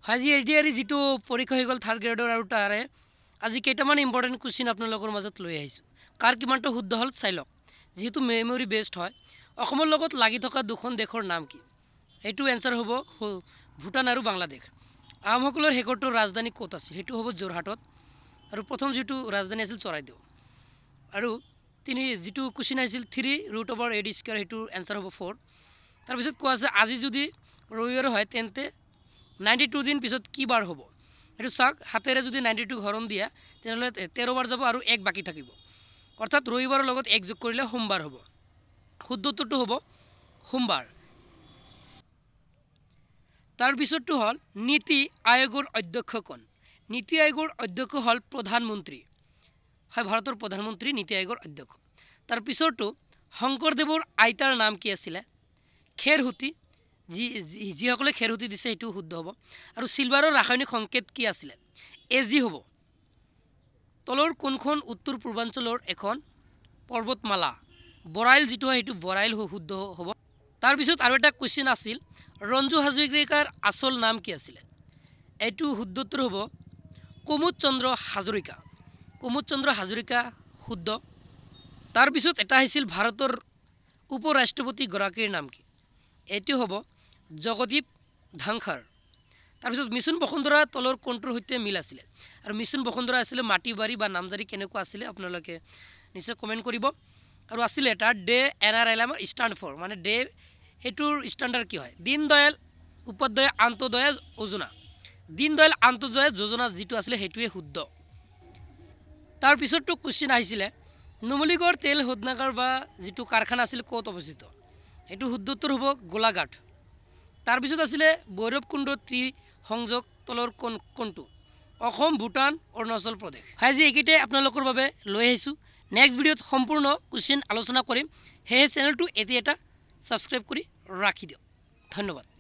আজি এডিআৰি যিটো পৰীক্ষা হৈ গ'ল থাৰ্ড গ্ৰেডৰ আৰু তাৰে আজি কেইটামান ইম্পৰ্টেণ্ট কুৱেশ্যন আপোনালোকৰ মাজত লৈ আহিছোঁ। কাৰ কিমানটো শুদ্ধ হ'ল চাই লওক। যিহেতু মেমৰি বেছড হয়, অসমৰ লগত লাগি থকা দুখন দেশৰ নাম কি? সেইটো এনচাৰ হ'ব ভূটান আৰু বাংলাদেশ। আহোমসকলৰ শেষৰটো ৰাজধানী ক'ত আছিল? সেইটো হ'ব যোৰহাটত। আৰু প্ৰথম যিটো ৰাজধানী আছিল চৰাইদেউ। আৰু যিটো কুৱেশ্যন আহিছিল 3√8² সেইটো এনচাৰ হ'ব 4। তাৰপিছত কোৱা আছে আজি যদি ৰবিবাৰ হয় তেন্তে 92 দিন পিছত কি বাৰ হ'ব? সেইটো চাওক, হাতেৰে যদি 92 হৰণ দিয়া তেনেহ'লে 13 বাৰ যাব আৰু 1 বাকী থাকিব। অৰ্থাৎ ৰবিবাৰৰ লগত 1 যোগ কৰিলে সোমবাৰ হ'ব। শুদ্ধ উত্তৰটো হ'ব সোমবাৰ। তাৰপিছতটো হ'ল নীতি আয়োগৰ অধ্যক্ষ কোন? নীতি আয়োগৰ অধ্যক্ষ হ'ল প্ৰধানমন্ত্ৰী। হয়, ভাৰতৰ প্ৰধানমন্ত্ৰী নীতি আয়োগৰ অধ্যক্ষ। তাৰপিছতটো শংকৰদেৱৰ আইতাৰ নাম কি আছিলে? খেৰসূতী। যিসকলে খেৰসূতী দিছে সেইটো শুদ্ধ হ'ব। আৰু চিলভাৰৰ ৰাসায়নিক সংকেত কি আছিলে? AG হ'ব। তলৰ কোনখন উত্তৰ পূৰ্বাঞ্চলৰ এখন পৰ্বতমালা? বৰাইল যিটো হয় সেইটো বৰাইল শুদ্ধ হ'ব। তাৰপিছত আৰু এটা কুৱেশ্যন আছিল, ৰঞ্জু হাজৰিকাৰ আচল নাম কি আছিলে? এইটো শুদ্ধ উত্তৰ হ'ব কুমুদ চন্দ্ৰ হাজৰিকা। কুমুদ চন্দ্ৰ হাজৰিকা শুদ্ধ। তাৰপিছত এটা আহিছিল ভাৰতৰ উপ ৰাষ্ট্ৰপতি গৰাকীৰ নাম কি? এইটো হ'ব জগদীপ ধনখড়। তাৰপিছত মিছন বসুন্ধৰা তলৰ কোনটোৰ সৈতে মিল আছিলে? আৰু মিছন বসুন্ধৰা আছিলে মাটি বাৰী বা নামজাৰি কেনেকুৱা আছিলে আপোনালোকে নিশ্চয় কমেণ্ট কৰিব। আৰু আছিলে এটা ডে NRLM ষ্টাণ্ড ফৰ, মানে ডে সেইটোৰ ষ্টাণ্ডাৰ্ড কি হয়? দীনদয়াল উপাধ্যায় অন্ত্যোদয় যোজনা। দীনদয়াল অন্ত্যোদয় যোজনা যিটো আছিলে সেইটোৱে শুদ্ধ। তাৰপিছতটো কুৱেশ্যন আহিছিলে নুমলীগড় তেল শোধনাগাৰ বা যিটো কাৰখানা আছিল ক'ত অৱস্থিত? সেইটো শুদ্ধ উত্তৰ হ'ব গোলাঘাট। তাৰপিছত আছিলে ভৈৰৱকুণ্ড সংযোগ তলৰ কোনটো? অসম, ভূটান, অৰুণাচল প্ৰদেশ। আজি এইকেইটাই আপোনালোকৰ বাবে লৈ আহিছোঁ। নেক্সট ভিডিঅ'ত সম্পূৰ্ণ কুৱেশ্যন আলোচনা কৰিম। সেয়ে চেনেলটো এতিয়া এটা ছাবস্ক্ৰাইব কৰি ৰাখি দিয়ক। ধন্যবাদ।